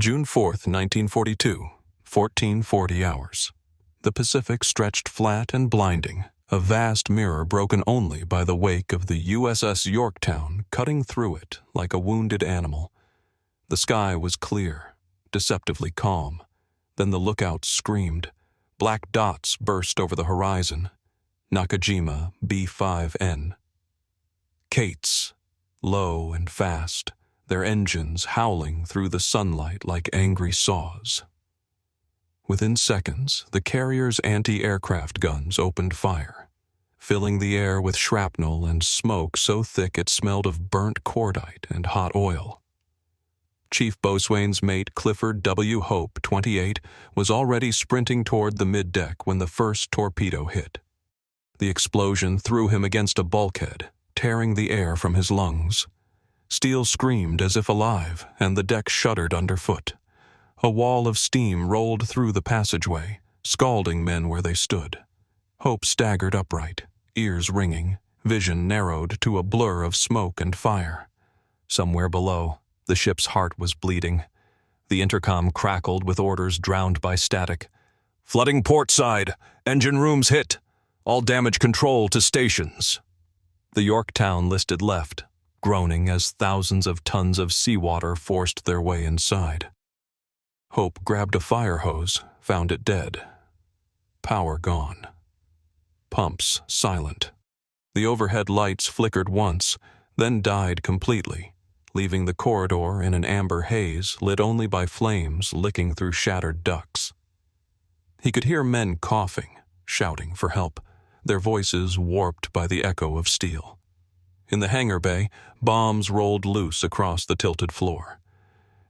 June 4th, 1942, 1440 hours. The Pacific stretched flat and blinding, a vast mirror broken only by the wake of the USS Yorktown cutting through it like a wounded animal. The sky was clear, deceptively calm. Then the lookout screamed. Black dots burst over the horizon. Nakajima B5N. Kates, low and fast, their engines howling through the sunlight like angry saws. Within seconds, the carrier's anti-aircraft guns opened fire, filling the air with shrapnel and smoke so thick it smelled of burnt cordite and hot oil. Chief Boatswain's mate Clifford W. Hope, 28, was already sprinting toward the middeck when the first torpedo hit. The explosion threw him against a bulkhead, tearing the air from his lungs. Steel screamed as if alive, and the deck shuddered underfoot. A wall of steam rolled through the passageway, scalding men where they stood. Hope staggered upright, ears ringing, vision narrowed to a blur of smoke and fire. Somewhere below, the ship's heart was bleeding. The intercom crackled with orders drowned by static. "Flooding port side! Engine rooms hit! All damage control to stations!" The Yorktown listed left, groaning as thousands of tons of seawater forced their way inside. Hope grabbed a fire hose, found it dead. Power gone. Pumps silent. The overhead lights flickered once, then died completely, leaving the corridor in an amber haze lit only by flames licking through shattered ducts. He could hear men coughing, shouting for help, their voices warped by the echo of steel. In the hangar bay, bombs rolled loose across the tilted floor.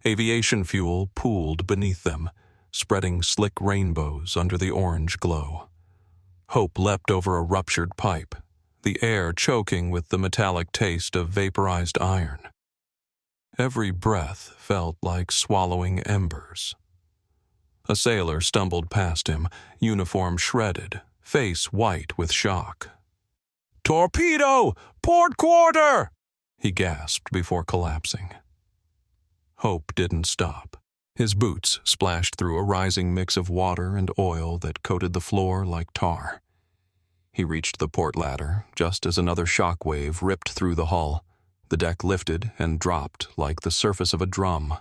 Aviation fuel pooled beneath them, spreading slick rainbows under the orange glow. Hope leapt over a ruptured pipe, the air choking with the metallic taste of vaporized iron. Every breath felt like swallowing embers. A sailor stumbled past him, uniform shredded, face white with shock. "Torpedo! Port quarter!" he gasped before collapsing. Hope didn't stop. His boots splashed through a rising mix of water and oil that coated the floor like tar. He reached the port ladder just as another shock wave ripped through the hull. The deck lifted and dropped like the surface of a drum.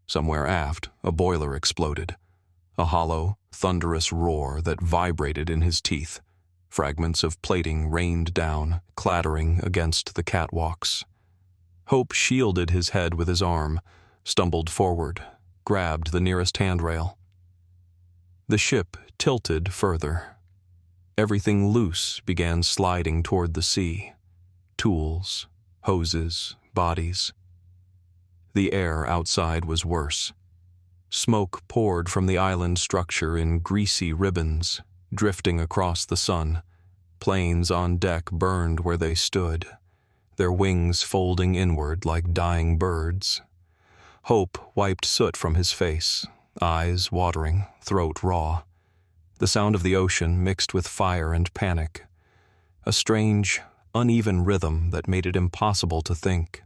Somewhere aft, a boiler exploded. A hollow, thunderous roar that vibrated in his teeth. Fragments of plating rained down, clattering against the catwalks. Hope shielded his head with his arm, stumbled forward, grabbed the nearest handrail. The ship tilted further. Everything loose began sliding toward the sea. Tools, hoses, bodies. The air outside was worse. Smoke poured from the island structure in greasy ribbons, drifting across the sun. Planes on deck burned where they stood, their wings folding inward like dying birds. Hope wiped soot from his face, eyes watering, throat raw. The sound of the ocean mixed with fire and panic. A strange, uneven rhythm that made it impossible to think.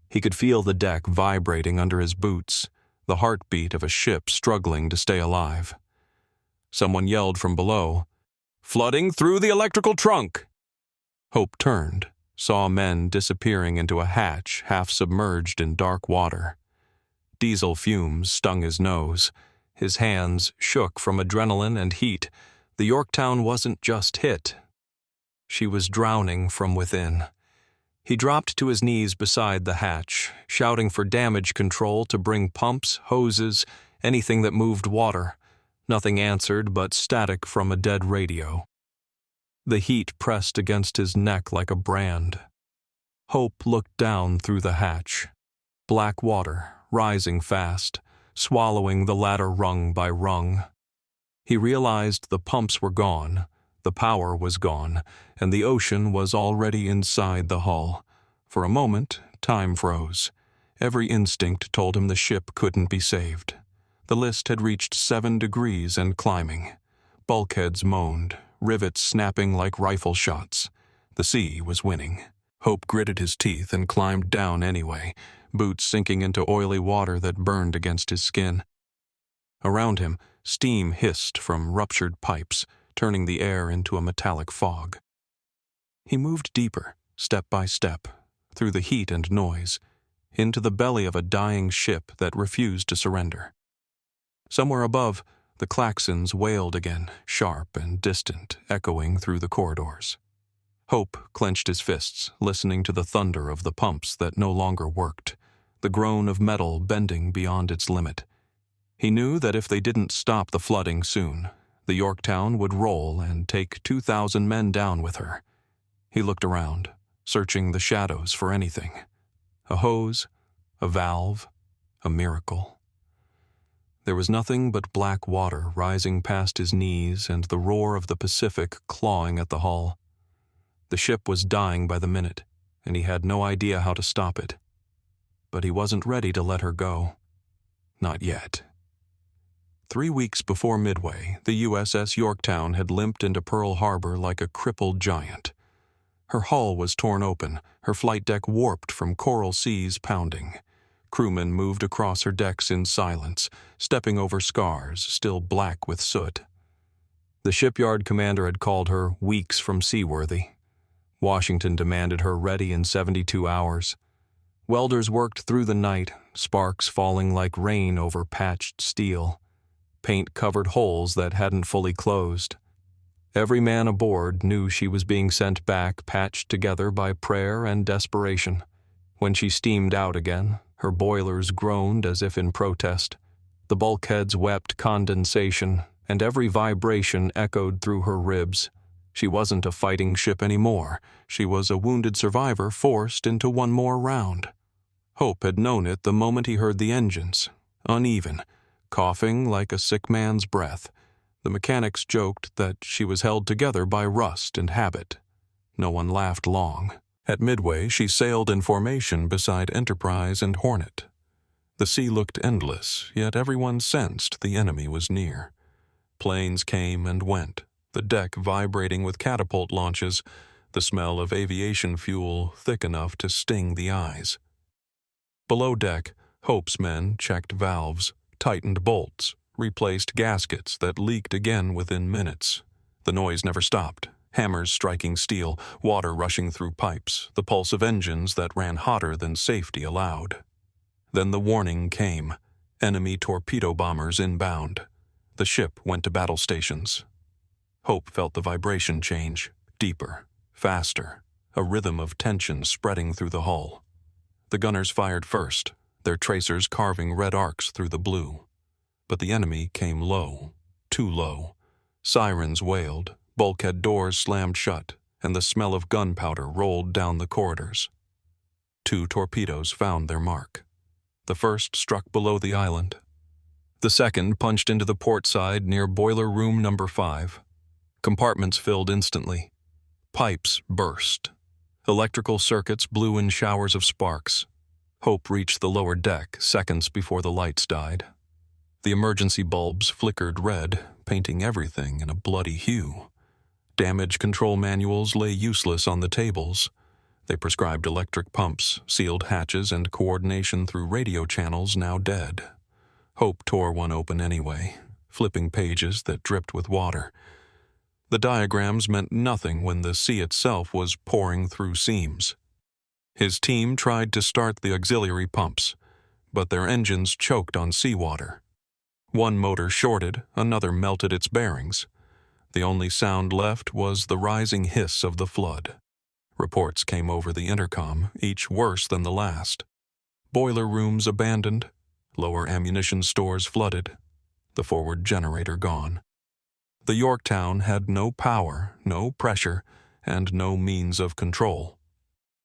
He could feel the deck vibrating under his boots, the heartbeat of a ship struggling to stay alive. Someone yelled from below, "Flooding through the electrical trunk!" Hope turned, saw men disappearing into a hatch half submerged in dark water. Diesel fumes stung his nose. His hands shook from adrenaline and heat. The Yorktown wasn't just hit. She was drowning from within. He dropped to his knees beside the hatch, shouting for damage control to bring pumps, hoses, anything that moved water. Nothing answered but static from a dead radio. The heat pressed against his neck like a brand. Hope looked down through the hatch. Black water, rising fast, swallowing the ladder rung by rung. He realized the pumps were gone, the power was gone, and the ocean was already inside the hull. For a moment, time froze. Every instinct told him the ship couldn't be saved. The list had reached 7 degrees and climbing. Bulkheads moaned, rivets snapping like rifle shots. The sea was winning. Hope gritted his teeth and climbed down anyway, boots sinking into oily water that burned against his skin. Around him, steam hissed from ruptured pipes, turning the air into a metallic fog. He moved deeper, step by step, through the heat and noise, into the belly of a dying ship that refused to surrender. Somewhere above, the klaxons wailed again, sharp and distant, echoing through the corridors. Hope clenched his fists, listening to the thunder of the pumps that no longer worked, the groan of metal bending beyond its limit. He knew that if they didn't stop the flooding soon, the Yorktown would roll and take 2,000 men down with her. He looked around, searching the shadows for anything. A hose, a valve, a miracle. There was nothing but black water rising past his knees and the roar of the Pacific clawing at the hull. The ship was dying by the minute, and he had no idea how to stop it. But he wasn't ready to let her go. Not yet. 3 weeks before Midway, the USS Yorktown had limped into Pearl Harbor like a crippled giant. Her hull was torn open, her flight deck warped from coral seas pounding. Crewmen moved across her decks in silence, stepping over scars still black with soot. The shipyard commander had called her weeks from seaworthy. Washington demanded her ready in 72 hours. Welders worked through the night, sparks falling like rain over patched steel. Paint covered holes that hadn't fully closed. Every man aboard knew she was being sent back patched together by prayer and desperation. When she steamed out again, her boilers groaned as if in protest. The bulkheads wept condensation, and every vibration echoed through her ribs. She wasn't a fighting ship anymore. She was a wounded survivor forced into one more round. Hope had known it the moment he heard the engines, uneven, coughing like a sick man's breath. The mechanics joked that she was held together by rust and habit. No one laughed long. At Midway, she sailed in formation beside Enterprise and Hornet. The sea looked endless, yet everyone sensed the enemy was near. Planes came and went, the deck vibrating with catapult launches, the smell of aviation fuel thick enough to sting the eyes. Below deck, Hope's men checked valves, tightened bolts, replaced gaskets that leaked again within minutes. The noise never stopped. Hammers striking steel, water rushing through pipes, the pulse of engines that ran hotter than safety allowed. Then the warning came. Enemy torpedo bombers inbound. The ship went to battle stations. Hope felt the vibration change, deeper, faster, a rhythm of tension spreading through the hull. The gunners fired first, their tracers carving red arcs through the blue. But the enemy came low, too low. Sirens wailed. Bulkhead doors slammed shut, and the smell of gunpowder rolled down the corridors. 2 torpedoes found their mark. The first struck below the island. The second punched into the port side near boiler room number 5. Compartments filled instantly. Pipes burst. Electrical circuits blew in showers of sparks. Hope reached the lower deck seconds before the lights died. The emergency bulbs flickered red, painting everything in a bloody hue. Damage control manuals lay useless on the tables. They prescribed electric pumps, sealed hatches, and coordination through radio channels now dead. Hope tore one open anyway, flipping pages that dripped with water. The diagrams meant nothing when the sea itself was pouring through seams. His team tried to start the auxiliary pumps, but their engines choked on seawater. One motor shorted, another melted its bearings. The only sound left was the rising hiss of the flood. Reports came over the intercom, each worse than the last. Boiler rooms abandoned, lower ammunition stores flooded, the forward generator gone. The Yorktown had no power, no pressure, and no means of control.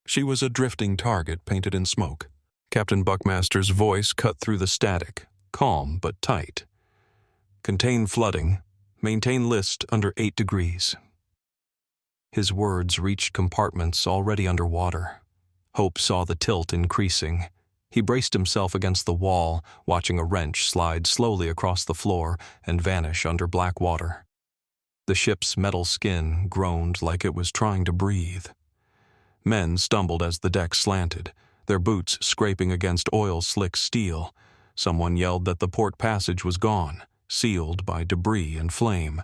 She was a drifting target painted in smoke. Captain Buckmaster's voice cut through the static, calm but tight. Contain flooding. Maintain list under 8 degrees. His words reached compartments already underwater. Hope saw the tilt increasing. He braced himself against the wall, watching a wrench slide slowly across the floor and vanish under black water. The ship's metal skin groaned like it was trying to breathe. Men stumbled as the deck slanted, their boots scraping against oil-slick steel. Someone yelled that the port passage was gone, sealed by debris and flame.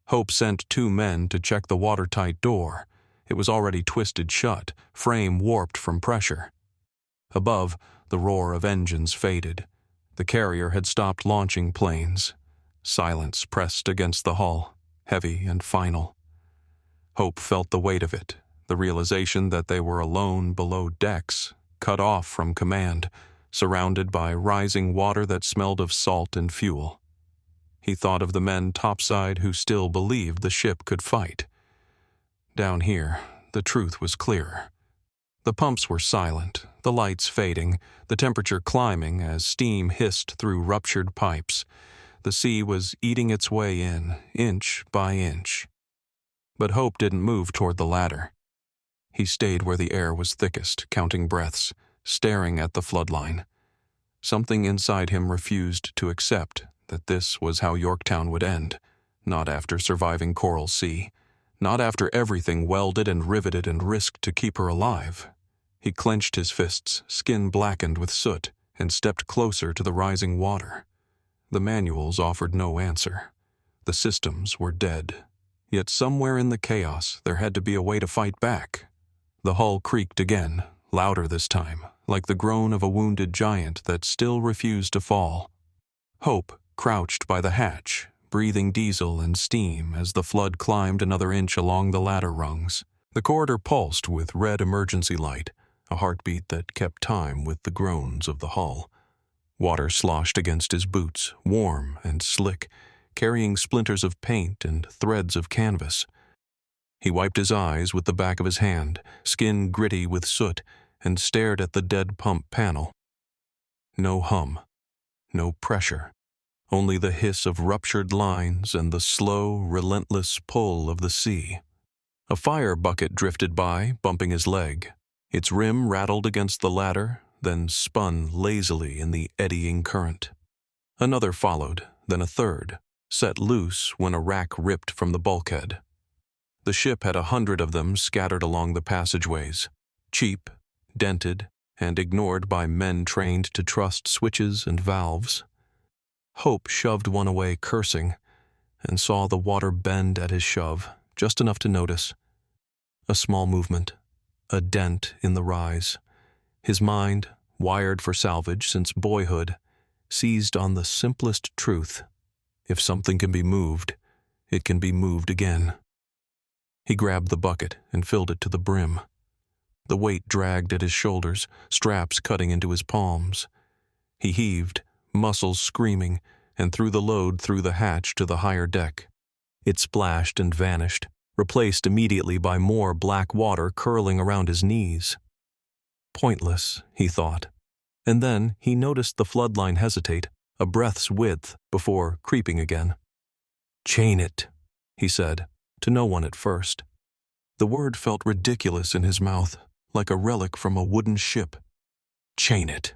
Hope sent 2 men to check the watertight door. It was already twisted shut, frame warped from pressure. Above, the roar of engines faded. The carrier had stopped launching planes. Silence pressed against the hull, heavy and final. Hope felt the weight of it, the realization that they were alone below decks, cut off from command, surrounded by rising water that smelled of salt and fuel. He thought of the men topside who still believed the ship could fight. Down here, the truth was clearer. The pumps were silent, the lights fading, the temperature climbing as steam hissed through ruptured pipes. The sea was eating its way in, inch by inch. But Hope didn't move toward the ladder. He stayed where the air was thickest, counting breaths, staring at the floodline. Something inside him refused to accept that this was how Yorktown would end, not after surviving Coral Sea, not after everything welded and riveted and risked to keep her alive. He clenched his fists, skin blackened with soot, and stepped closer to the rising water. The manuals offered no answer. The systems were dead. Yet somewhere in the chaos there had to be a way to fight back. The hull creaked again, louder this time, like the groan of a wounded giant that still refused to fall. Hope crouched by the hatch, breathing diesel and steam as the flood climbed another inch along the ladder rungs. The corridor pulsed with red emergency light, a heartbeat that kept time with the groans of the hull. Water sloshed against his boots, warm and slick, carrying splinters of paint and threads of canvas. He wiped his eyes with the back of his hand, skin gritty with soot, and stared at the dead pump panel. No hum, no pressure, only the hiss of ruptured lines and the slow, relentless pull of the sea. A fire bucket drifted by, bumping his leg. Its rim rattled against the ladder, then spun lazily in the eddying current. Another followed, then a third, set loose when a rack ripped from the bulkhead. The ship had 100 of them scattered along the passageways, cheap, dented, and ignored by men trained to trust switches and valves. Hope shoved one away cursing, and saw the water bend at his shove, just enough to notice. A small movement, a dent in the rise. His mind, wired for salvage since boyhood, seized on the simplest truth. If something can be moved, it can be moved again. He grabbed the bucket and filled it to the brim. The weight dragged at his shoulders, straps cutting into his palms. He heaved, muscles screaming, and threw the load through the hatch to the higher deck. It splashed and vanished, replaced immediately by more black water curling around his knees. Pointless, he thought. And then he noticed the floodline hesitate, a breath's width, before creeping again. "Chain it," he said, to no one at first. The word felt ridiculous in his mouth, like a relic from a wooden ship. Chain it.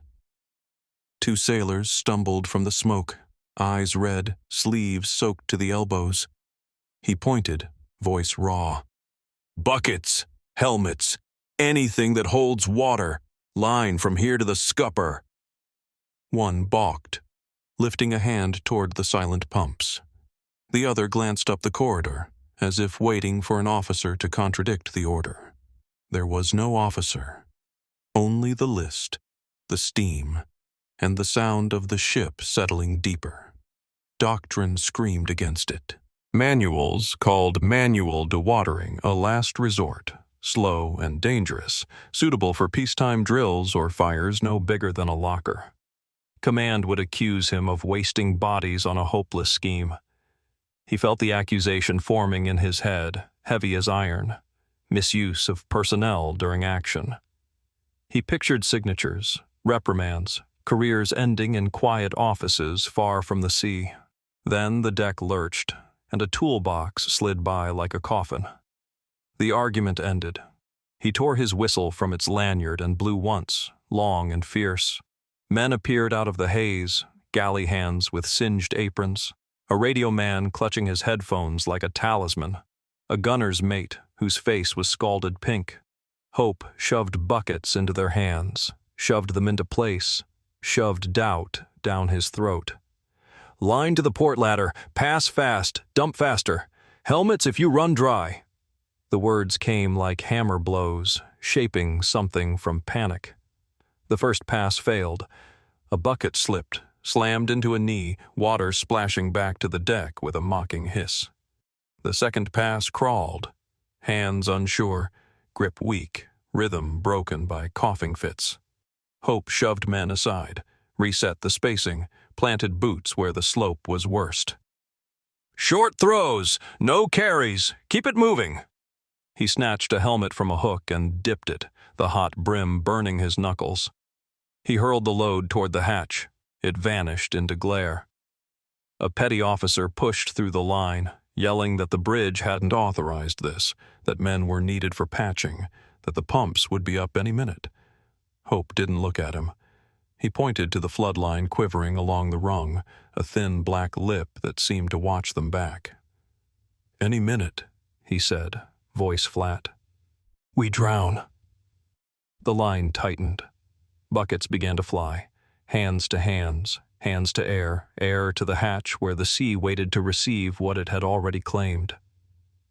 2 sailors stumbled from the smoke, eyes red, sleeves soaked to the elbows. He pointed, voice raw. "Buckets, helmets, anything that holds water. Line from here to the scupper." One balked, lifting a hand toward the silent pumps. The other glanced up the corridor, as if waiting for an officer to contradict the order. There was no officer. Only the list, the steam, and the sound of the ship settling deeper. Doctrine screamed against it. Manuals called manual dewatering a last resort, slow and dangerous, suitable for peacetime drills or fires no bigger than a locker. Command would accuse him of wasting bodies on a hopeless scheme. He felt the accusation forming in his head, heavy as iron, misuse of personnel during action. He pictured signatures, reprimands, careers ending in quiet offices far from the sea. Then the deck lurched, and a toolbox slid by like a coffin. The argument ended. He tore his whistle from its lanyard and blew once, long and fierce. Men appeared out of the haze, galley hands with singed aprons, a radio man clutching his headphones like a talisman, a gunner's mate whose face was scalded pink. Hope shoved buckets into their hands, shoved them into place, shoved doubt down his throat. "Line to the port ladder, pass fast, dump faster. Helmets if you run dry." The words came like hammer blows, shaping something from panic. The first pass failed. A bucket slipped, slammed into a knee, water splashing back to the deck with a mocking hiss. The second pass crawled, hands unsure, grip weak, rhythm broken by coughing fits. Hope shoved men aside, reset the spacing, planted boots where the slope was worst. "Short throws, no carries, keep it moving." He snatched a helmet from a hook and dipped it, the hot brim burning his knuckles. He hurled the load toward the hatch. It vanished into glare. A petty officer pushed through the line, yelling that the bridge hadn't authorized this, that men were needed for patching, that the pumps would be up any minute. Hope didn't look at him. He pointed to the flood line quivering along the rung, a thin black lip that seemed to watch them back. "Any minute," he said, voice flat. "We drown." The line tightened. Buckets began to fly, hands to hands, hands to air, air to the hatch where the sea waited to receive what it had already claimed.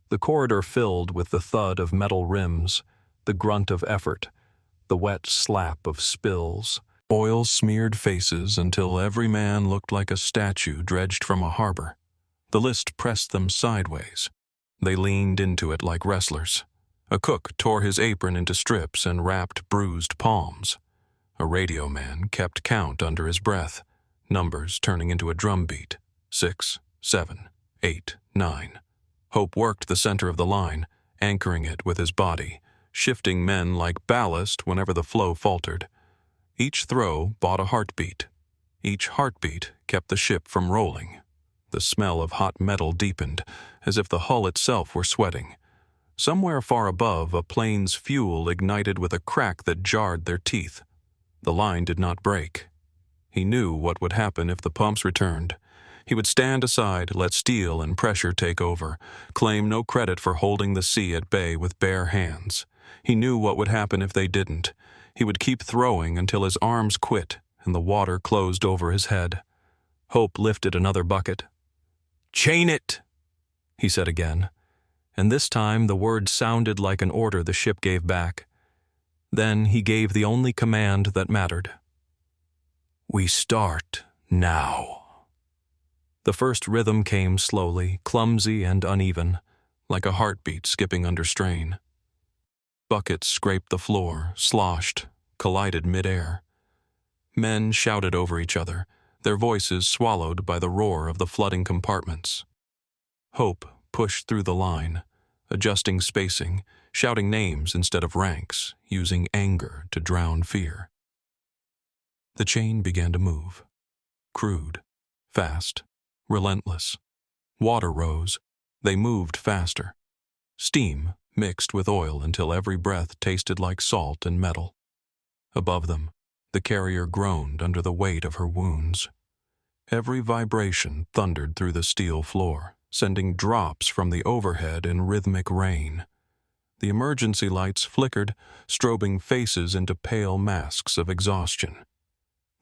The corridor filled with the thud of metal rims, the grunt of effort, the wet slap of spills, oil-smeared faces until every man looked like a statue dredged from a harbor. The list pressed them sideways. They leaned into it like wrestlers. A cook tore his apron into strips and wrapped bruised palms. A radio man kept count under his breath, numbers turning into a drumbeat. 6, 7, 8, 9. Hope worked the center of the line, anchoring it with his body, shifting men like ballast whenever the flow faltered. Each throw bought a heartbeat. Each heartbeat kept the ship from rolling. The smell of hot metal deepened, as if the hull itself were sweating. Somewhere far above, a plane's fuel ignited with a crack that jarred their teeth. The line did not break. He knew what would happen if the pumps returned. He would stand aside, let steel and pressure take over, claim no credit for holding the sea at bay with bare hands. He knew what would happen if they didn't. He would keep throwing until his arms quit and the water closed over his head. Hope lifted another bucket. "Chain it," he said again, and this time the word sounded like an order the ship gave back. Then he gave the only command that mattered. "We start now." The first rhythm came slowly, clumsy and uneven, like a heartbeat skipping under strain. Buckets scraped the floor, sloshed, collided midair. Men shouted over each other, their voices swallowed by the roar of the flooding compartments. Hope pushed through the line, adjusting spacing, shouting names instead of ranks, using anger to drown fear. The chain began to move. Crude, fast, relentless. Water rose. They moved faster. Steam mixed with oil until every breath tasted like salt and metal. Above them, the carrier groaned under the weight of her wounds. Every vibration thundered through the steel floor, sending drops from the overhead in rhythmic rain. The emergency lights flickered, strobing faces into pale masks of exhaustion.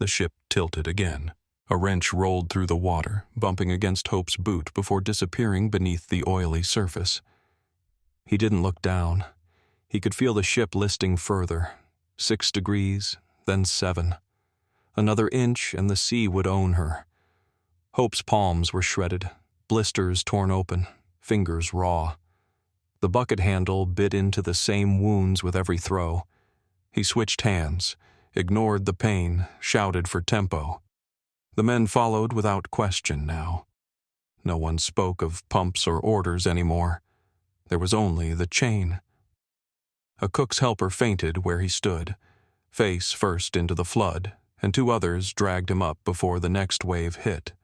The ship tilted again. A wrench rolled through the water, bumping against Hope's boot before disappearing beneath the oily surface. He didn't look down. He could feel the ship listing further. 6 degrees, then 7. Another inch and the sea would own her. Hope's palms were shredded, blisters torn open, fingers raw. The bucket handle bit into the same wounds with every throw. He switched hands, ignored the pain, shouted for tempo. The men followed without question now. No one spoke of pumps or orders anymore. There was only the chain. A cook's helper fainted where he stood, face first into the flood, and 2 others dragged him up before the next wave hit.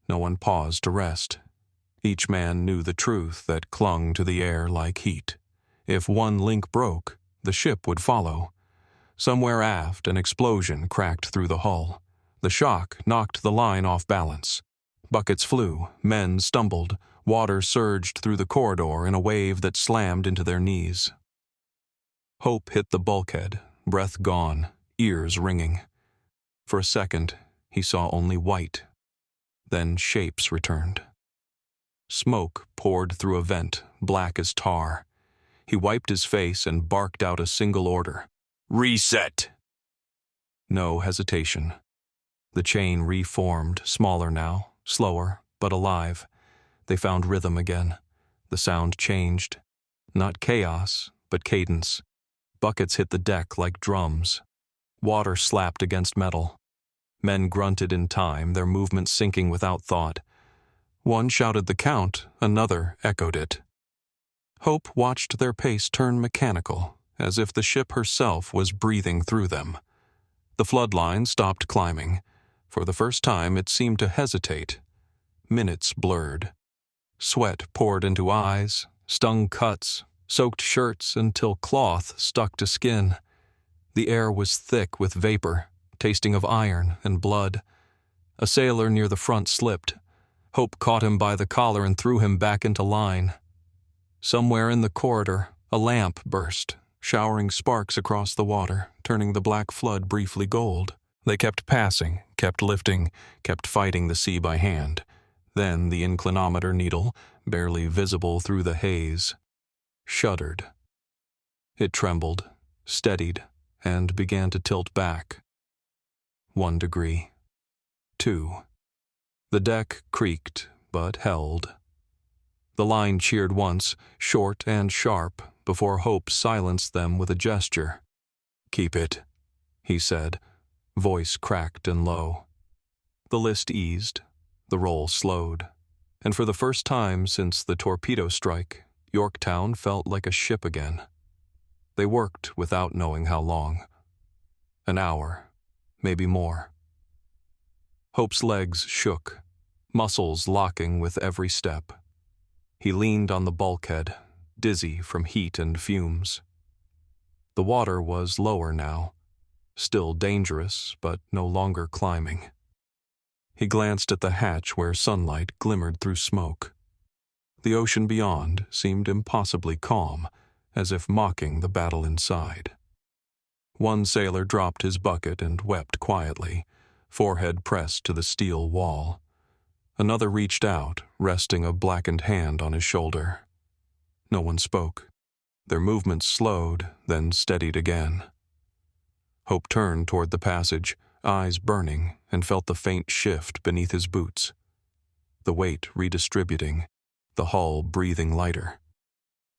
No one paused to rest. Each man knew the truth that clung to the air like heat. If one link broke, the ship would follow. Somewhere aft, an explosion cracked through the hull. The shock knocked the line off balance. Buckets flew, men stumbled, water surged through the corridor in a wave that slammed into their knees. Hope hit the bulkhead, breath gone, ears ringing. For a second, he saw only white. Then shapes returned. Smoke poured through a vent, black as tar. He wiped his face and barked out a single order. "Reset!" No hesitation. The chain reformed, smaller now, slower, but alive. They found rhythm again. The sound changed. Not chaos, but cadence. Buckets hit the deck like drums. Water slapped against metal. Men grunted in time, their movement sinking without thought. One shouted the count, another echoed it. Hope watched their pace turn mechanical, as if the ship herself was breathing through them. The flood line stopped climbing. For the first time, it seemed to hesitate. Minutes blurred. Sweat poured into eyes, stung cuts, soaked shirts until cloth stuck to skin. The air was thick with vapor, tasting of iron and blood. A sailor near the front slipped. Hope caught him by the collar and threw him back into line. Somewhere in the corridor, a lamp burst, showering sparks across the water, turning the black flood briefly gold. They kept passing, kept lifting, kept fighting the sea by hand. Then the inclinometer needle, barely visible through the haze, shuddered. It trembled, steadied, and began to tilt back. 1 degree. 2. The deck creaked, but held. The line cheered once, short and sharp, before Hope silenced them with a gesture. "Keep it," he said, voice cracked and low. The list eased, the roll slowed, and for the first time since the torpedo strike, Yorktown felt like a ship again. They worked without knowing how long. An hour, maybe more. Hope's legs shook, muscles locking with every step. He leaned on the bulkhead, dizzy from heat and fumes. The water was lower now, still dangerous, but no longer climbing. He glanced at the hatch where sunlight glimmered through smoke. The ocean beyond seemed impossibly calm, as if mocking the battle inside. One sailor dropped his bucket and wept quietly, forehead pressed to the steel wall. Another reached out, resting a blackened hand on his shoulder. No one spoke. Their movements slowed, then steadied again. Hope turned toward the passage, eyes burning, and felt the faint shift beneath his boots. The weight redistributing, the hull breathing lighter.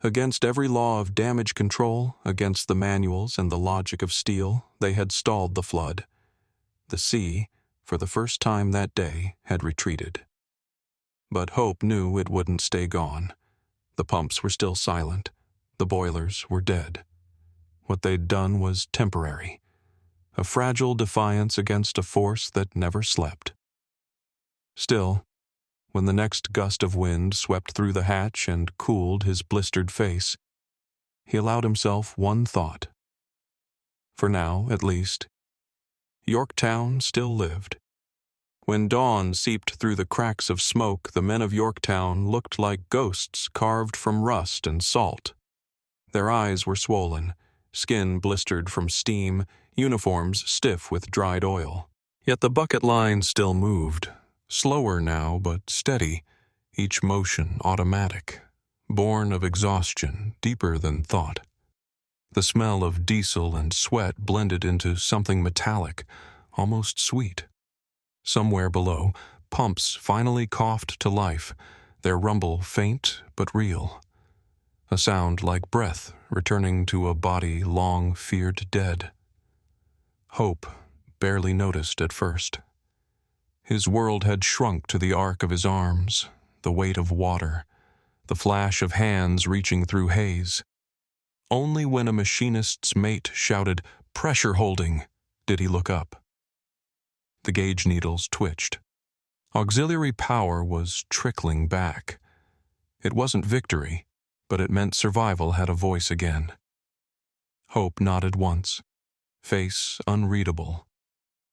Against every law of damage control, against the manuals and the logic of steel, they had stalled the flood. The sea, for the first time that day, had retreated. But Hope knew it wouldn't stay gone. The pumps were still silent. The boilers were dead. What they'd done was temporary. A fragile defiance against a force that never slept. Still, when the next gust of wind swept through the hatch and cooled his blistered face, he allowed himself one thought. For now, at least, Yorktown still lived. When dawn seeped through the cracks of smoke, the men of Yorktown looked like ghosts carved from rust and salt. Their eyes were swollen, skin blistered from steam, uniforms stiff with dried oil. Yet the bucket line still moved, slower now but steady, each motion automatic, born of exhaustion deeper than thought. The smell of diesel and sweat blended into something metallic, almost sweet. Somewhere below, pumps finally coughed to life, their rumble faint but real. A sound like breath returning to a body long feared dead. Hope barely noticed at first. His world had shrunk to the arc of his arms, the weight of water, the flash of hands reaching through haze. Only when a machinist's mate shouted, "Pressure holding," did he look up. The gauge needles twitched. Auxiliary power was trickling back. It wasn't victory, but it meant survival had a voice again. Hope nodded once, face unreadable,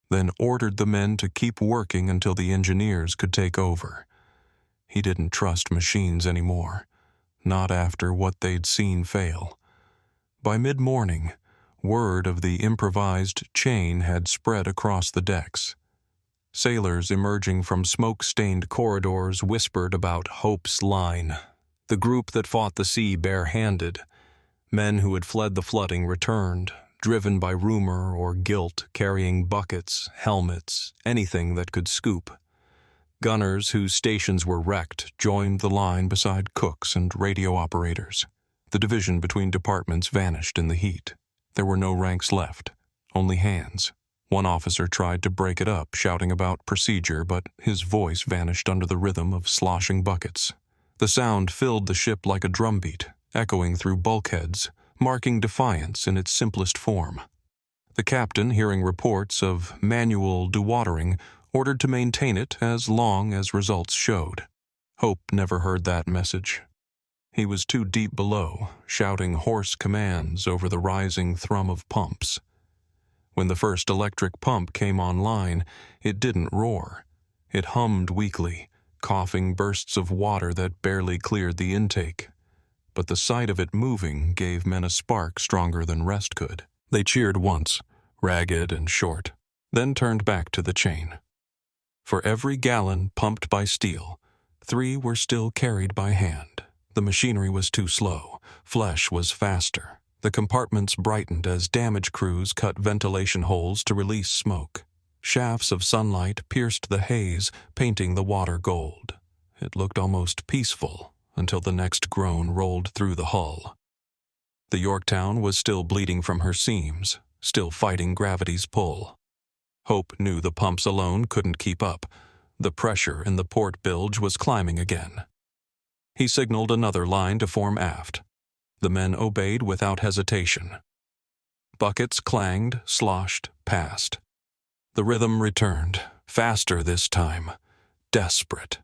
then ordered the men to keep working until the engineers could take over. He didn't trust machines anymore, not after what they'd seen fail. By mid-morning, word of the improvised chain had spread across the decks. Sailors emerging from smoke-stained corridors whispered about Hope's Line, the group that fought the sea bare-handed. Men who had fled the flooding returned, driven by rumor or guilt, carrying buckets, helmets, anything that could scoop. Gunners whose stations were wrecked joined the line beside cooks and radio operators. The division between departments vanished in the heat. There were no ranks left, only hands. One officer tried to break it up, shouting about procedure, but his voice vanished under the rhythm of sloshing buckets. The sound filled the ship like a drumbeat, echoing through bulkheads, marking defiance in its simplest form. The captain, hearing reports of manual dewatering, ordered to maintain it as long as results showed. Hope never heard that message. He was too deep below, shouting hoarse commands over the rising thrum of pumps. When the first electric pump came online, it didn't roar. It hummed weakly, coughing bursts of water that barely cleared the intake. But the sight of it moving gave men a spark stronger than rest could. They cheered once, ragged and short, then turned back to the chain. For every gallon pumped by steel, 3 were still carried by hand. The machinery was too slow. Flesh was faster. The compartments brightened as damage crews cut ventilation holes to release smoke. Shafts of sunlight pierced the haze, painting the water gold. It looked almost peaceful until the next groan rolled through the hull. The Yorktown was still bleeding from her seams, still fighting gravity's pull. Hope knew the pumps alone couldn't keep up. The pressure in the port bilge was climbing again. He signaled another line to form aft. The men obeyed without hesitation. Buckets clanged, sloshed, passed. The rhythm returned, faster this time, desperate.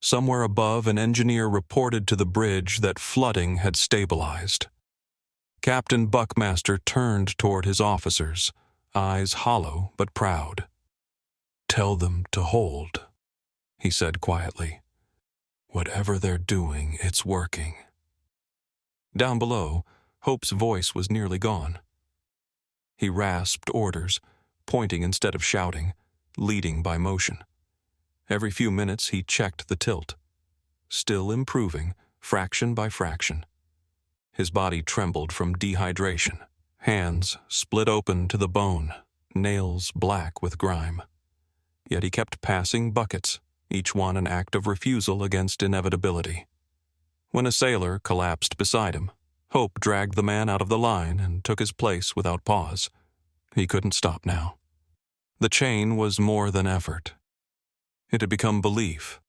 Somewhere above, an engineer reported to the bridge that flooding had stabilized. Captain Buckmaster turned toward his officers, eyes hollow but proud. "Tell them to hold," he said quietly. "Whatever they're doing, it's working." Down below, Hope's voice was nearly gone. He rasped orders, pointing instead of shouting, leading by motion. Every few minutes he checked the tilt. Still improving, fraction by fraction. His body trembled from dehydration, hands split open to the bone, nails black with grime. Yet he kept passing buckets, each one an act of refusal against inevitability. When a sailor collapsed beside him, Hope dragged the man out of the line and took his place without pause. He couldn't stop now. The chain was more than effort. It had become belief,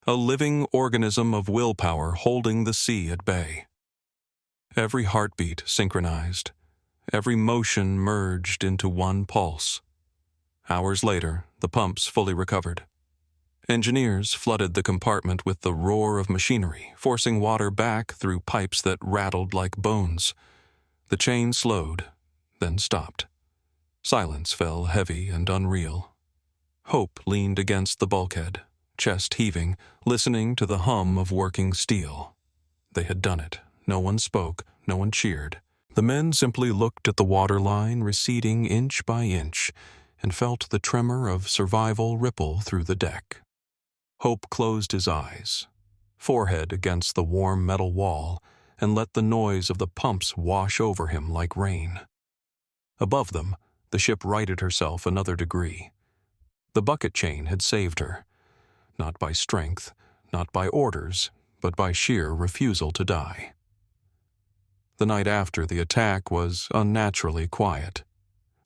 a living organism of willpower holding the sea at bay. Every heartbeat synchronized, every motion merged into one pulse. Hours later, the pumps fully recovered. Engineers flooded the compartment with the roar of machinery, forcing water back through pipes that rattled like bones. The chain slowed, then stopped. Silence fell heavy and unreal. Hope leaned against the bulkhead, chest heaving, listening to the hum of working steel. They had done it. No one spoke, no one cheered. The men simply looked at the waterline receding inch by inch and felt the tremor of survival ripple through the deck. Hope closed his eyes, forehead against the warm metal wall, and let the noise of the pumps wash over him like rain. Above them, the ship righted herself another degree. The bucket chain had saved her, not by strength, not by orders, but by sheer refusal to die. The night after the attack was unnaturally quiet.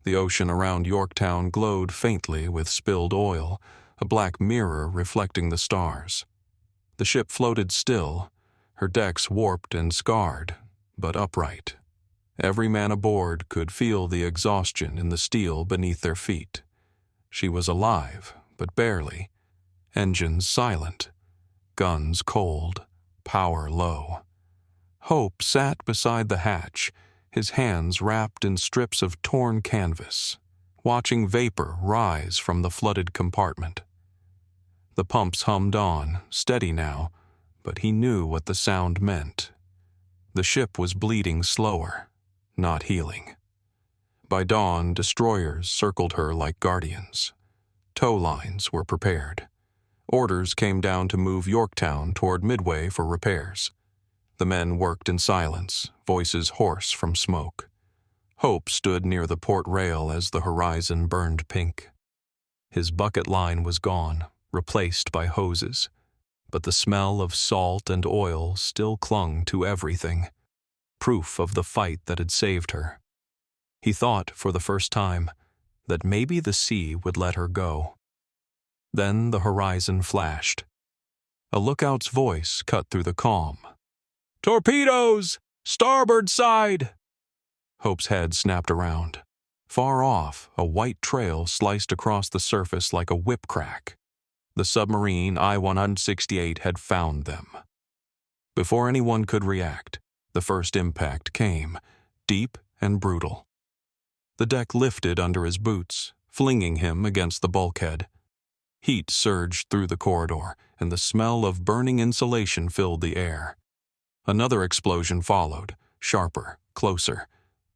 The ocean around Yorktown glowed faintly with spilled oil, a black mirror reflecting the stars. The ship floated still, her decks warped and scarred, but upright. Every man aboard could feel the exhaustion in the steel beneath their feet. She was alive, but barely. Engines silent, guns cold, power low. Hope sat beside the hatch, his hands wrapped in strips of torn canvas, watching vapor rise from the flooded compartment. The pumps hummed on, steady now, but he knew what the sound meant. The ship was bleeding slower, not healing. By dawn, destroyers circled her like guardians. Tow lines were prepared. Orders came down to move Yorktown toward Midway for repairs. The men worked in silence, voices hoarse from smoke. Hope stood near the port rail as the horizon burned pink. His bucket line was gone, replaced by hoses, but the smell of salt and oil still clung to everything, proof of the fight that had saved her. He thought, for the first time, that maybe the sea would let her go. Then the horizon flashed. A lookout's voice cut through the calm. "Torpedoes! Starboard side!" Hope's head snapped around. Far off, a white trail sliced across the surface like a whip crack. The submarine I-168 had found them. Before anyone could react, the first impact came, deep and brutal. The deck lifted under his boots, flinging him against the bulkhead. Heat surged through the corridor, and the smell of burning insulation filled the air. Another explosion followed, sharper, closer.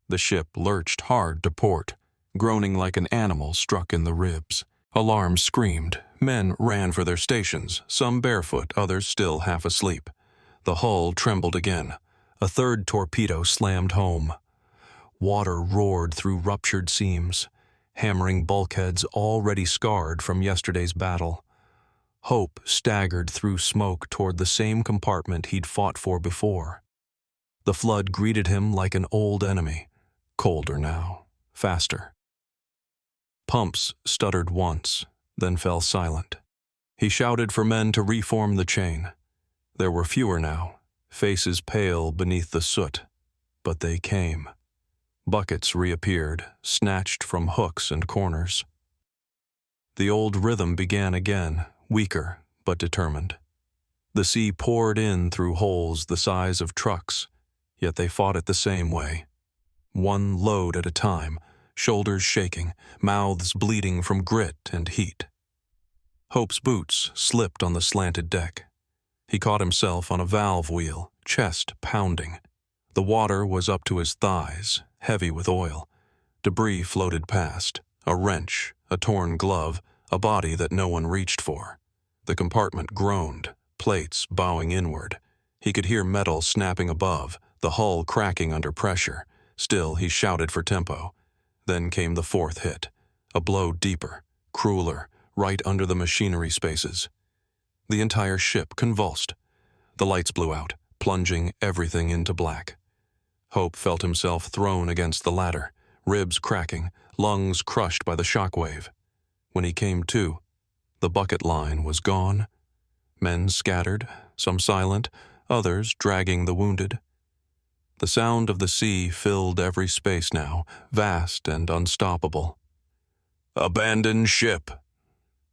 The ship lurched hard to port, groaning like an animal struck in the ribs. Alarms screamed. Men ran for their stations, some barefoot, others still half asleep. The hull trembled again. A third torpedo slammed home. Water roared through ruptured seams, hammering bulkheads already scarred from yesterday's battle. Hope staggered through smoke toward the same compartment he'd fought for before. The flood greeted him like an old enemy, colder now, faster. Pumps stuttered once, then fell silent. He shouted for men to reform the chain. There were fewer now, faces pale beneath the soot, but they came. Buckets reappeared, snatched from hooks and corners. The old rhythm began again, weaker but determined. The sea poured in through holes the size of trucks, yet they fought it the same way. One load at a time, shoulders shaking, mouths bleeding from grit and heat. Hope's boots slipped on the slanted deck. He caught himself on a valve wheel, chest pounding. The water was up to his thighs, heavy with oil. Debris floated past, a wrench, a torn glove, a body that no one reached for. The compartment groaned, plates bowing inward. He could hear metal snapping above, the hull cracking under pressure. Still, he shouted for tempo. Then came the fourth hit, a blow deeper, crueler, right under the machinery spaces. The entire ship convulsed. The lights blew out, plunging everything into black. Hope felt himself thrown against the ladder, ribs cracking, lungs crushed by the shockwave. When he came to, the bucket line was gone. Men scattered, some silent, others dragging the wounded. The sound of the sea filled every space now, vast and unstoppable. "Abandon ship!"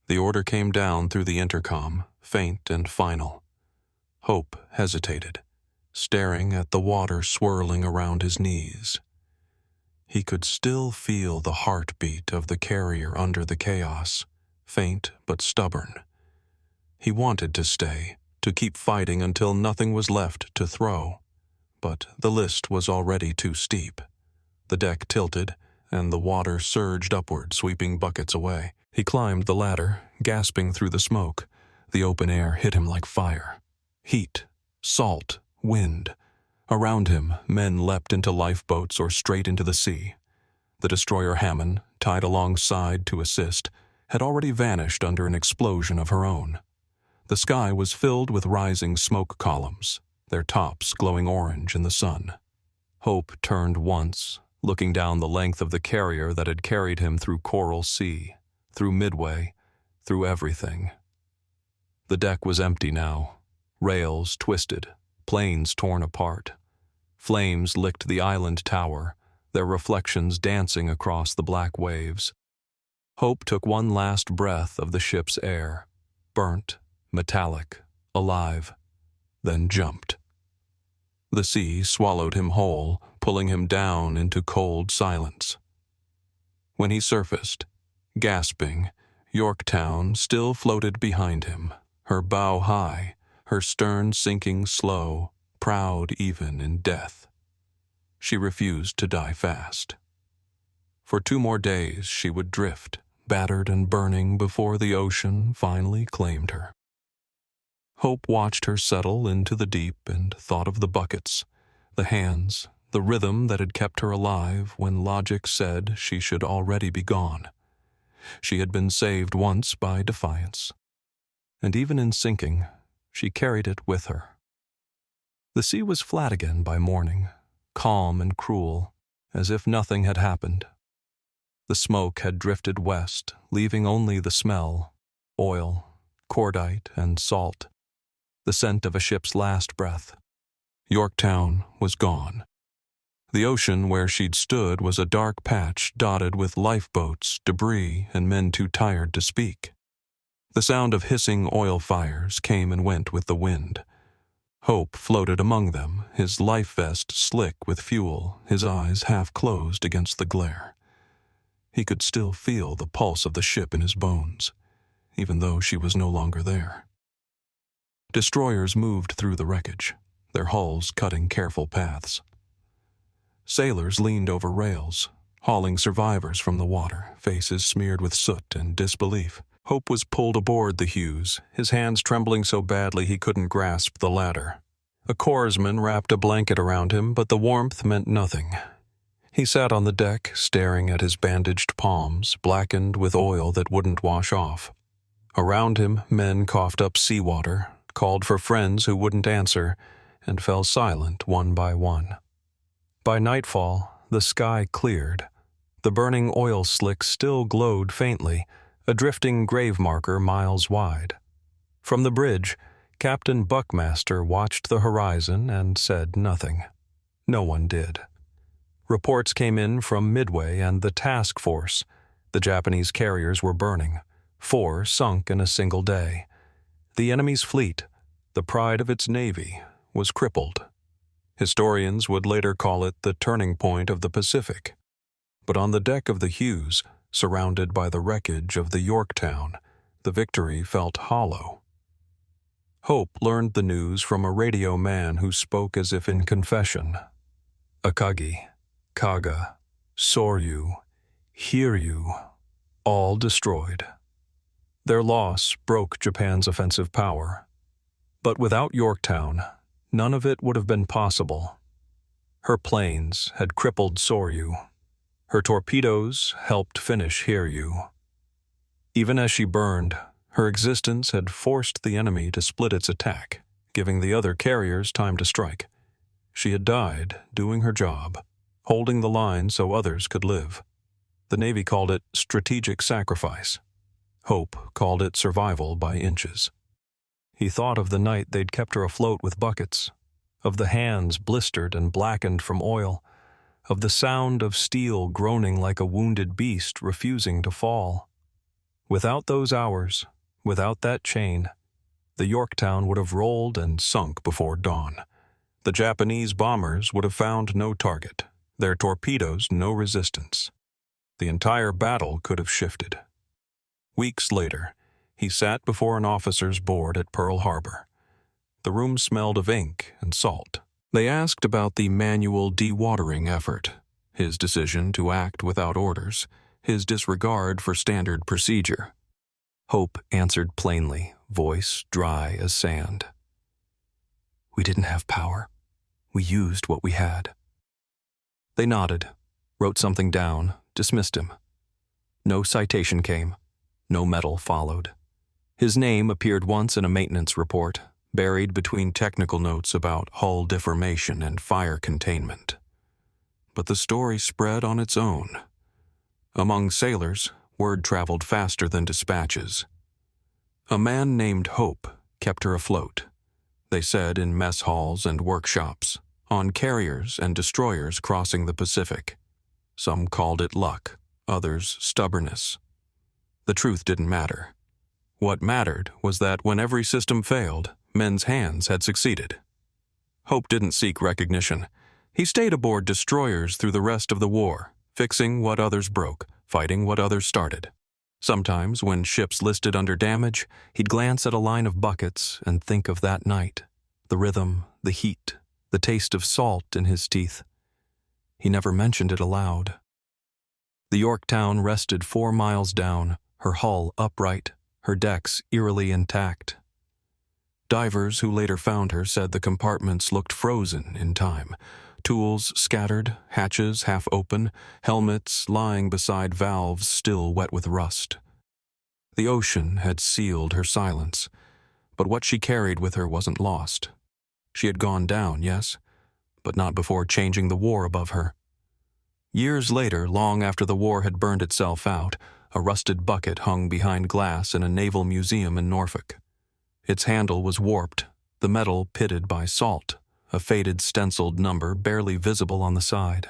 The order came down through the intercom, faint and final. Hope hesitated, staring at the water swirling around his knees. He could still feel the heartbeat of the carrier under the chaos, faint but stubborn. He wanted to stay, to keep fighting until nothing was left to throw. But the list was already too steep. The deck tilted, and the water surged upward, sweeping buckets away. He climbed the ladder, gasping through the smoke. The open air hit him like fire. Heat, salt, wind. Around him, men leapt into lifeboats or straight into the sea. The destroyer Hammond, tied alongside to assist, had already vanished under an explosion of her own. The sky was filled with rising smoke columns, their tops glowing orange in the sun. Hope turned once, looking down the length of the carrier that had carried him through Coral Sea, through Midway, through everything. The deck was empty now, rails twisted, planes torn apart. Flames licked the island tower, their reflections dancing across the black waves. Hope took one last breath of the ship's air, burnt, metallic, alive, then jumped. The sea swallowed him whole, pulling him down into cold silence. When he surfaced, gasping, Yorktown still floated behind him, her bow high, her stern sinking slow, proud even in death. She refused to die fast. For 2 more days she would drift, battered and burning, before the ocean finally claimed her. Hope watched her settle into the deep and thought of the buckets, the hands, the rhythm that had kept her alive when logic said she should already be gone. She had been saved once by defiance, and even in sinking, she carried it with her. The sea was flat again by morning, calm and cruel, as if nothing had happened. The smoke had drifted west, leaving only the smell, oil, cordite, and salt, the scent of a ship's last breath. Yorktown was gone. The ocean where she'd stood was a dark patch dotted with lifeboats, debris, and men too tired to speak. The sound of hissing oil fires came and went with the wind. Hope floated among them, his life vest slick with fuel, his eyes half closed against the glare. He could still feel the pulse of the ship in his bones, even though she was no longer there. Destroyers moved through the wreckage, their hulls cutting careful paths. Sailors leaned over rails, hauling survivors from the water, faces smeared with soot and disbelief. Hope was pulled aboard the Hughes, his hands trembling so badly he couldn't grasp the ladder. A corpsman wrapped a blanket around him, but the warmth meant nothing. He sat on the deck, staring at his bandaged palms, blackened with oil that wouldn't wash off. Around him, men coughed up seawater, called for friends who wouldn't answer, and fell silent one by one. By nightfall, the sky cleared. The burning oil slick still glowed faintly, a drifting grave marker miles wide. From the bridge, Captain Buckmaster watched the horizon and said nothing. No one did. Reports came in from Midway and the task force. The Japanese carriers were burning. 4 sunk in a single day. The enemy's fleet, the pride of its navy, was crippled. Historians would later call it the turning point of the Pacific. But on the deck of the Hughes, surrounded by the wreckage of the Yorktown, the victory felt hollow. Hope learned the news from a radio man who spoke as if in confession. Akagi, Kaga, Soryu, Hiryu, all destroyed. Their loss broke Japan's offensive power. But without Yorktown, none of it would have been possible. Her planes had crippled Soryu. Her torpedoes helped finish Hiryu. Even as she burned, her existence had forced the enemy to split its attack, giving the other carriers time to strike. She had died doing her job, holding the line so others could live. The Navy called it strategic sacrifice. Hope called it survival by inches. He thought of the night they'd kept her afloat with buckets, of the hands blistered and blackened from oil, of the sound of steel groaning like a wounded beast refusing to fall. Without those hours, without that chain, the Yorktown would have rolled and sunk before dawn. The Japanese bombers would have found no target, their torpedoes no resistance. The entire battle could have shifted. Weeks later, he sat before an officer's board at Pearl Harbor. The room smelled of ink and salt. They asked about the manual dewatering effort, his decision to act without orders, his disregard for standard procedure. Hope answered plainly, voice dry as sand. We didn't have power. We used what we had. They nodded, wrote something down, dismissed him. No citation came. No medal followed. His name appeared once in a maintenance report, buried between technical notes about hull deformation and fire containment. But the story spread on its own. Among sailors, word traveled faster than dispatches. A man named Hope kept her afloat, they said in mess halls and workshops, on carriers and destroyers crossing the Pacific. Some called it luck, others stubbornness. The truth didn't matter. What mattered was that when every system failed, men's hands had succeeded. Hope didn't seek recognition. He stayed aboard destroyers through the rest of the war, fixing what others broke, fighting what others started. Sometimes, when ships listed under damage, he'd glance at a line of buckets and think of that night, the rhythm, the heat, the taste of salt in his teeth. He never mentioned it aloud. The Yorktown rested 4 miles down, her hull upright, her decks eerily intact. Divers who later found her said the compartments looked frozen in time, tools scattered, hatches half open, helmets lying beside valves still wet with rust. The ocean had sealed her silence, but what she carried with her wasn't lost. She had gone down, yes, but not before changing the war above her. Years later, long after the war had burned itself out, a rusted bucket hung behind glass in a naval museum in Norfolk. Its handle was warped, the metal pitted by salt, a faded stenciled number barely visible on the side.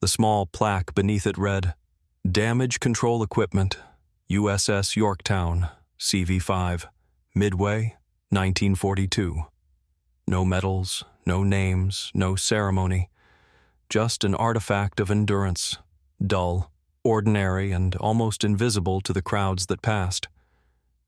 The small plaque beneath it read, "Damage Control Equipment, USS Yorktown, CV-5, Midway, 1942. No medals, no names, no ceremony. Just an artifact of endurance, dull, ordinary, and almost invisible to the crowds that passed.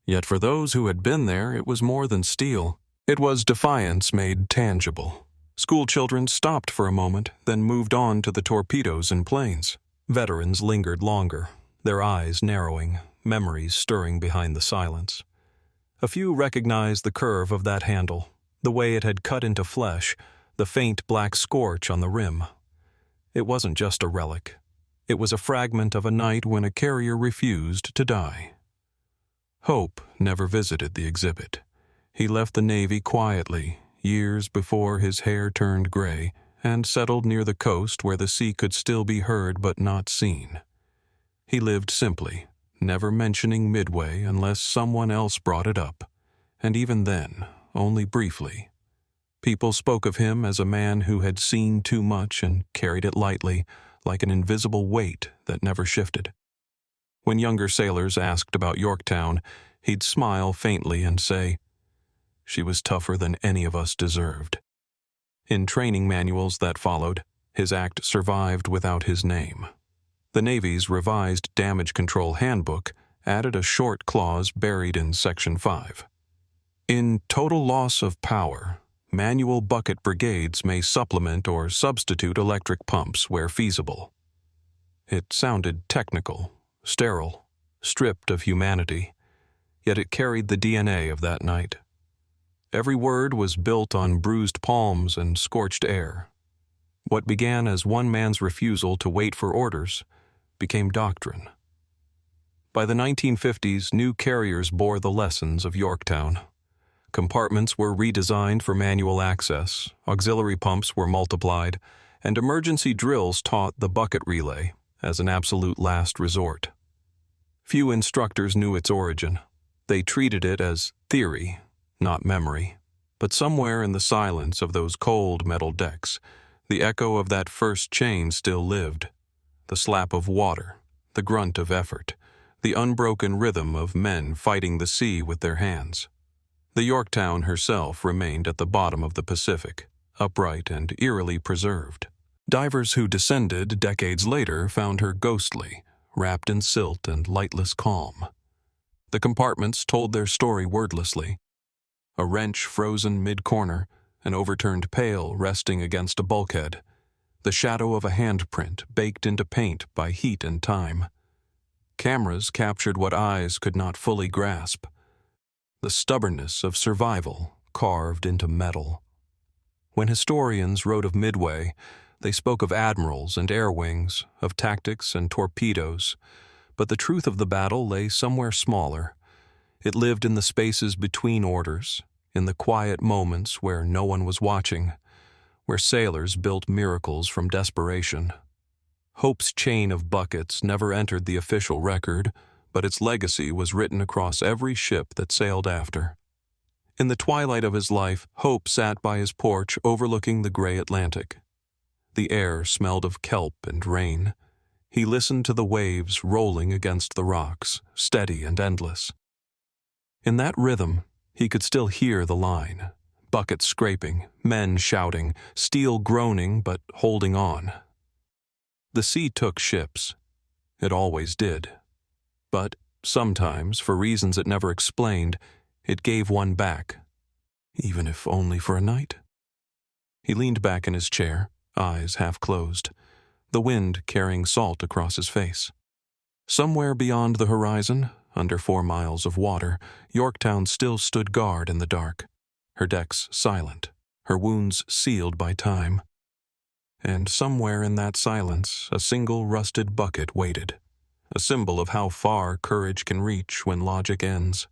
Yet for those who had been there, it was more than steel. It was defiance made tangible. School children stopped for a moment, then moved on to the torpedoes and planes. Veterans lingered longer, their eyes narrowing, memories stirring behind the silence. A few recognized the curve of that handle, the way it had cut into flesh, the faint black scorch on the rim. It wasn't just a relic. It was a fragment of a night when a carrier refused to die. Hope never visited the exhibit. He left the Navy quietly, years before his hair turned gray, and settled near the coast where the sea could still be heard but not seen. He lived simply, never mentioning Midway unless someone else brought it up, and even then, only briefly. People spoke of him as a man who had seen too much and carried it lightly, like an invisible weight that never shifted. When younger sailors asked about Yorktown, he'd smile faintly and say, "She was tougher than any of us deserved." In training manuals that followed, his act survived without his name. The Navy's revised Damage Control Handbook added a short clause buried in Section 5. In total loss of power, manual bucket brigades may supplement or substitute electric pumps where feasible. It sounded technical, sterile, stripped of humanity, yet it carried the DNA of that night. Every word was built on bruised palms and scorched air. What began as one man's refusal to wait for orders became doctrine. By the 1950s, new carriers bore the lessons of Yorktown. Compartments were redesigned for manual access, auxiliary pumps were multiplied, and emergency drills taught the bucket relay as an absolute last resort. Few instructors knew its origin. They treated it as theory, not memory. But somewhere in the silence of those cold metal decks, the echo of that first chain still lived. The slap of water, the grunt of effort, the unbroken rhythm of men fighting the sea with their hands. The Yorktown herself remained at the bottom of the Pacific, upright and eerily preserved. Divers who descended decades later found her ghostly, wrapped in silt and lightless calm. The compartments told their story wordlessly. A wrench frozen mid-corner, an overturned pail resting against a bulkhead, the shadow of a handprint baked into paint by heat and time. Cameras captured what eyes could not fully grasp. The stubbornness of survival carved into metal. When historians wrote of Midway, they spoke of admirals and air wings, of tactics and torpedoes, but the truth of the battle lay somewhere smaller. It lived in the spaces between orders, in the quiet moments where no one was watching, where sailors built miracles from desperation. Hope's chain of buckets never entered the official record, but its legacy was written across every ship that sailed after. In the twilight of his life, Hope sat by his porch overlooking the gray Atlantic. The air smelled of kelp and rain. He listened to the waves rolling against the rocks, steady and endless. In that rhythm, he could still hear the line, buckets scraping, men shouting, steel groaning but holding on. The sea took ships. It always did. But sometimes, for reasons it never explained, it gave one back, even if only for a night. He leaned back in his chair, eyes half closed, the wind carrying salt across his face. Somewhere beyond the horizon, under 4 miles of water, Yorktown still stood guard in the dark, her decks silent, her wounds sealed by time. And somewhere in that silence, a single rusted bucket waited, a symbol of how far courage can reach when logic ends.